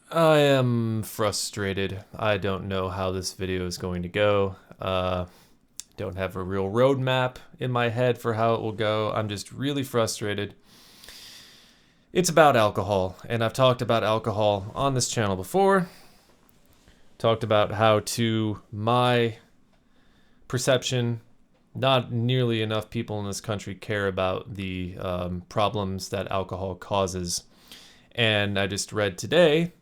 I am frustrated. I don't know how this video is going to go. Don't have a real roadmap in my head for how it will go. I'm just really frustrated. It's about alcohol, and I've talked about alcohol on this channel before. Talked about how, to my perception, not nearly enough people in this country care about the problems that alcohol causes. And I just read today,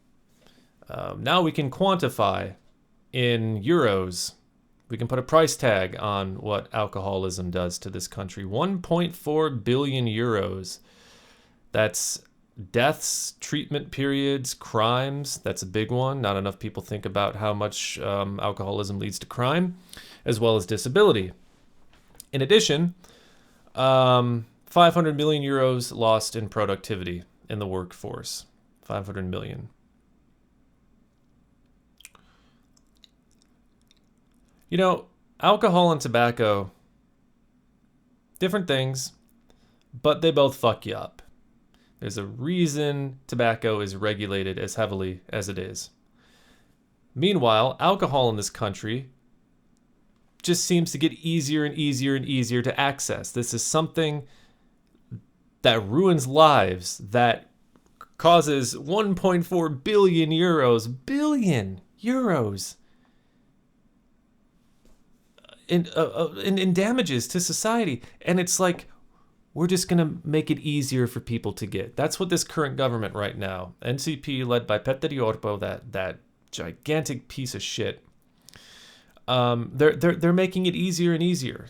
now we can quantify in euros. We can put a price tag on what alcoholism does to this country. 1.4 billion euros. That's deaths, treatment periods, crimes. That's a big one. Not enough people think about how much alcoholism leads to crime, as well as disability. In addition, 500 million euros lost in productivity in the workforce. 500 million. You know, alcohol and tobacco, different things, but they both fuck you up. There's a reason tobacco is regulated as heavily as it is. Meanwhile, alcohol in this country just seems to get easier and easier and easier to access. This is something that ruins lives, that causes 1.4 billion euros in damages to society. And it's like, we're just going to make it easier for people to get. That's what this current government right now, NCP led by Orpo, that gigantic piece of shit, they're making it easier and easier.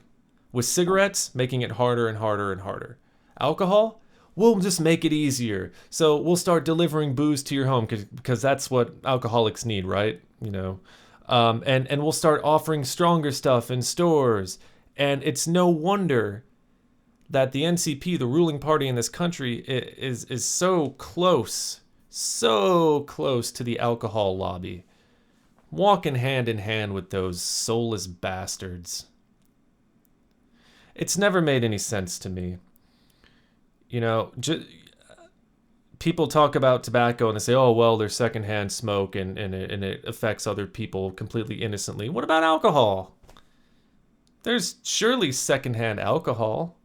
With cigarettes, making it harder and harder and harder. Alcohol, we'll just make it easier. So we'll start delivering booze to your home because that's what alcoholics need, right? You know, and we'll start offering stronger stuff in stores. And it's no wonder that the NCP, the ruling party in this country, is so close to the alcohol lobby, walking hand in hand with those soulless bastards. It's never made any sense to me. You know, people talk about tobacco and they say, oh, well, there's secondhand smoke and it affects other people completely innocently. What about alcohol? There's surely secondhand alcohol.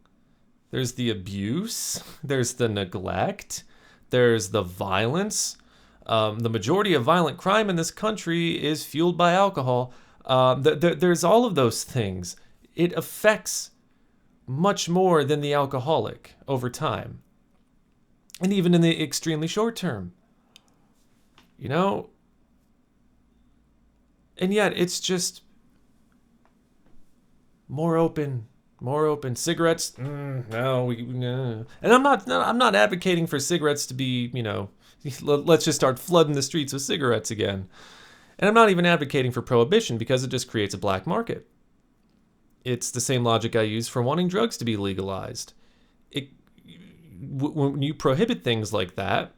There's the abuse. There's the neglect. There's the violence. The majority of violent crime in this country is fueled by alcohol. There's all of those things. It affects much more than the alcoholic over time. And even in the extremely short term. You know? And yet it's just more open. Cigarettes, no. And I'm not advocating for cigarettes to be, you know, let's just start flooding the streets with cigarettes again. And I'm not even advocating for prohibition because it just creates a black market. It's the same logic I use for wanting drugs to be legalized. When you prohibit things like that,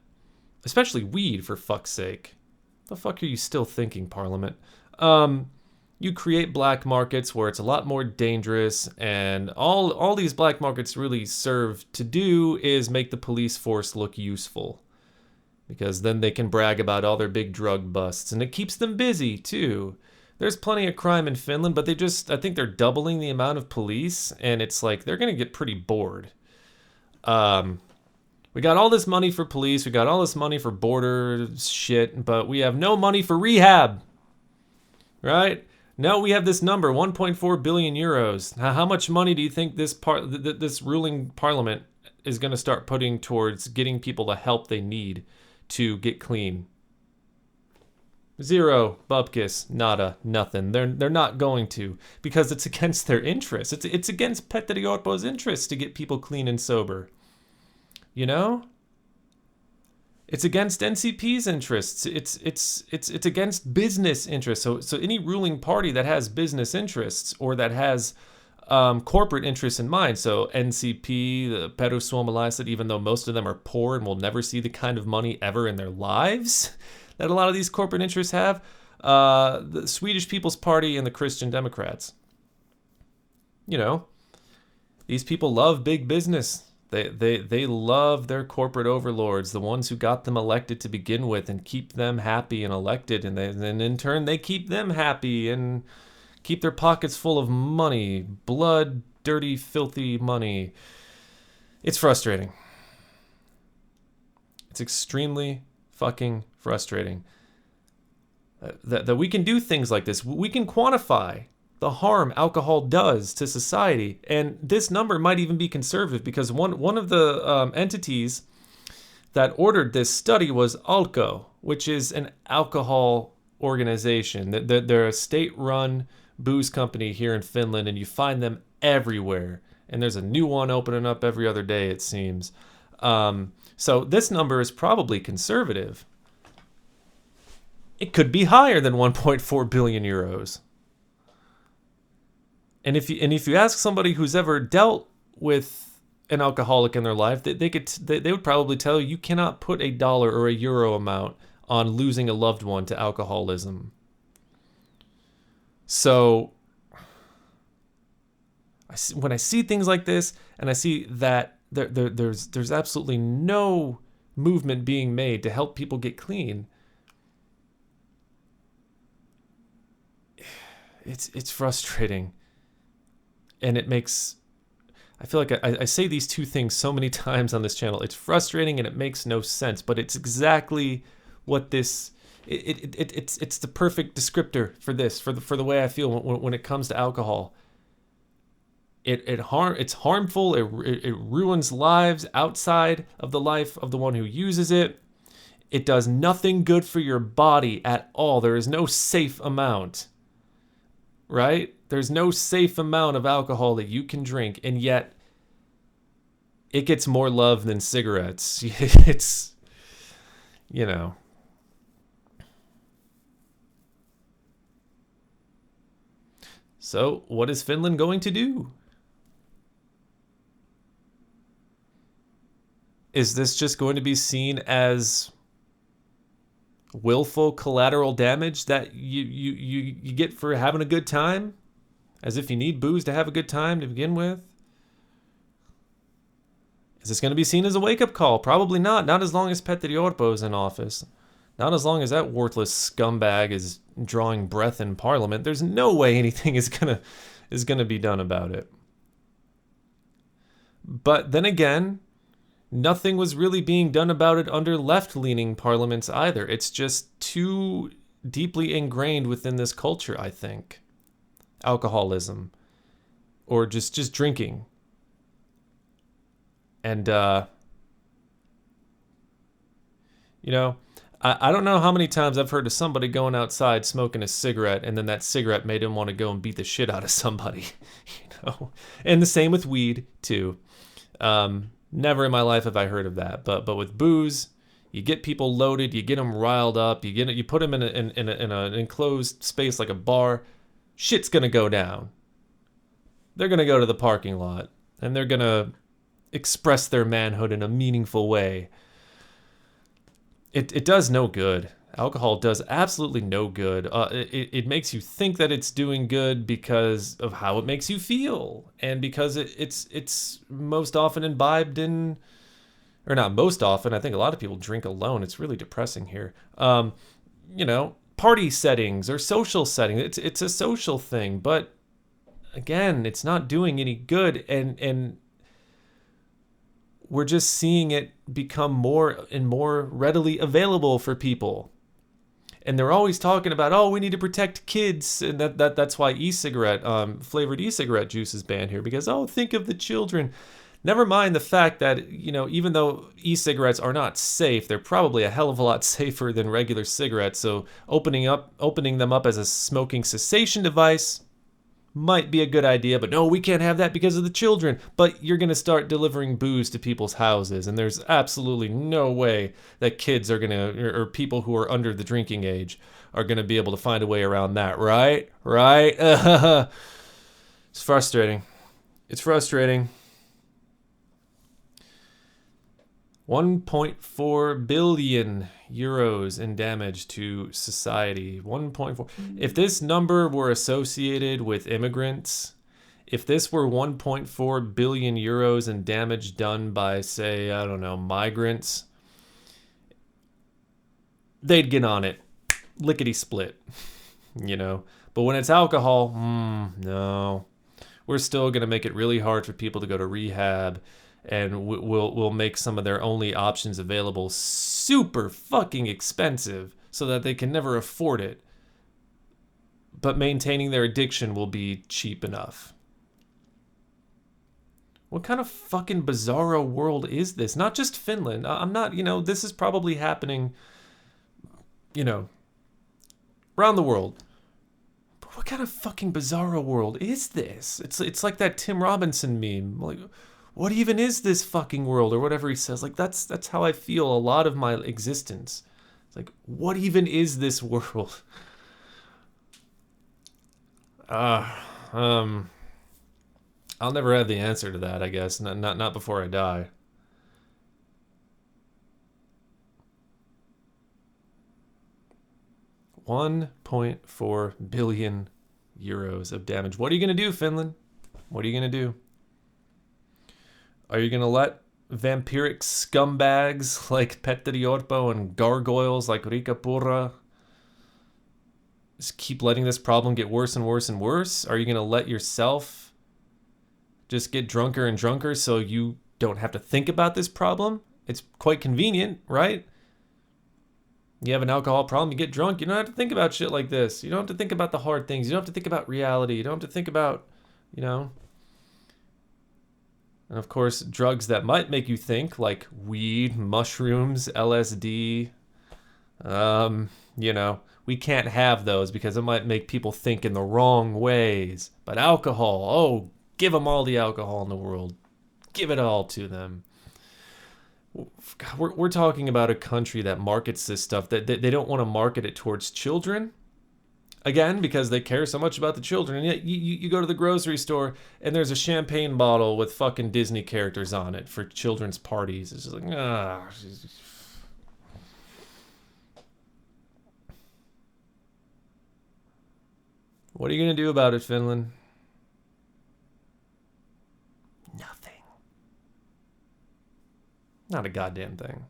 especially weed, for fuck's sake, the fuck are you still thinking, Parliament? You create black markets where it's a lot more dangerous, and all these black markets really serve to do is make the police force look useful, because then they can brag about all their big drug busts, and it keeps them busy too. There's plenty of crime in Finland, but I think they're doubling the amount of police, and it's like they're gonna get pretty bored. We got all this money for police, we got all this money for border shit, but we have no money for rehab, right? No, we have this number, 1.4 billion euros. How much money do you think this ruling parliament is going to start putting towards getting people the help they need to get clean? Zero, bupkis, nada, nothing. They're not going to, because it's against their interests. It's against Petteri Orpo's interests to get people clean and sober. You know? It's against NCP's interests. It's against business interests. So any ruling party that has business interests or that has corporate interests in mind. So NCP, the perussuomalaiset, even though most of them are poor and will never see the kind of money ever in their lives that a lot of these corporate interests have. The Swedish People's Party and the Christian Democrats. You know, these people love big business. They love their corporate overlords, the ones who got them elected to begin with and keep them happy and elected, and then in turn they keep them happy and keep their pockets full of money, blood, dirty, filthy money. It's frustrating. It's extremely fucking frustrating that we can do things like this. We can quantify the harm alcohol does to society, and this number might even be conservative because one of the entities that ordered this study was Alco, which is an alcohol organization. They're a state-run booze company here in Finland, and you find them everywhere. And there's a new one opening up every other day, it seems. So this number is probably conservative. It could be higher than 1.4 billion euros. And if you ask somebody who's ever dealt with an alcoholic in their life, they would probably tell you cannot put a dollar or a euro amount on losing a loved one to alcoholism. So when I see things like this, and I see that there's absolutely no movement being made to help people get clean, it's frustrating. And it makes, I feel like I say these two things so many times on this channel. It's frustrating and it makes no sense, but it's exactly what this, it's the perfect descriptor for this, for the way I feel when it comes to alcohol. It's harmful. It ruins lives outside of the life of the one who uses it. It does nothing good for your body at all. There is no safe amount, right? There's no safe amount of alcohol that you can drink, and yet it gets more love than cigarettes. It's, you know. So, what is Finland going to do? Is this just going to be seen as willful collateral damage that you get for having a good time? As if you need booze to have a good time to begin with? Is this going to be seen as a wake-up call? Probably not. Not as long as Petteri Orpo is in office. Not as long as that worthless scumbag is drawing breath in Parliament. There's no way anything is gonna be done about it. But then again, nothing was really being done about it under left-leaning parliaments either. It's just too deeply ingrained within this culture, I think. Alcoholism. Or just drinking. And, you know, I don't know how many times I've heard of somebody going outside smoking a cigarette, and then that cigarette made him want to go and beat the shit out of somebody, you know? And the same with weed, too. Never in my life have I heard of that. But with booze, you get people loaded, you get them riled up, you put them in an enclosed space like a bar, shit's gonna go down. They're gonna go to the parking lot, and they're gonna express their manhood in a meaningful way. It does no good. Alcohol does absolutely no good. It makes you think that it's doing good because of how it makes you feel, and because it's most often imbibed in, or not most often. I think a lot of people drink alone. It's really depressing here. You know, party settings or social settings. It's a social thing, but again, it's not doing any good, and we're just seeing it become more and more readily available for people. And they're always talking about, oh, we need to protect kids, and that's why flavored e-cigarette juice is banned here, because, oh, think of the children. Never mind the fact that, you know, even though e-cigarettes are not safe, they're probably a hell of a lot safer than regular cigarettes. So opening them up as a smoking cessation device might be a good idea, but no, we can't have that because of the children. But you're going to start delivering booze to people's houses, and there's absolutely no way that kids are going to, or people who are under the drinking age are going to be able to find a way around that, right? Right? It's frustrating. It's frustrating. 1.4 billion euros in damage to society. 1.4. If this number were associated with immigrants, if this were 1.4 billion euros in damage done by, say, I don't know, migrants, they'd get on it. Lickety split, you know. But when it's alcohol, no. We're still going to make it really hard for people to go to rehab, and we'll make some of their only options available super fucking expensive so that they can never afford it. But maintaining their addiction will be cheap enough. What kind of fucking bizarro world is this? Not just Finland. I'm not, this is probably happening, around the world. But what kind of fucking bizarro world is this? It's like that Tim Robinson meme. Like, what even is this fucking world, or whatever he says? Like, that's how I feel a lot of my existence. It's like, what even is this world? I'll never have the answer to that, I guess. Not before I die. €1.4 billion of damage. What are you gonna do, Finland? What are you gonna do? Are you gonna let vampiric scumbags like Petteri Orpo and gargoyles like Riikka Purra just keep letting this problem get worse and worse and worse? Are you gonna let yourself just get drunker and drunker so you don't have to think about this problem? It's quite convenient, right? You have an alcohol problem, you get drunk, you don't have to think about shit like this. You don't have to think about the hard things. You don't have to think about reality. You don't have to think about, And of course, drugs that might make you think, like weed, mushrooms, LSD, we can't have those because it might make people think in the wrong ways. But alcohol, give them all the alcohol in the world. Give it all to them. We're talking about a country that markets this stuff, that they don't want to market it towards children. Again, because they care so much about the children. And yet you go to the grocery store and there's a champagne bottle with fucking Disney characters on it for children's parties. It's just like, What are you going to do about it, Finland? Nothing. Not a goddamn thing.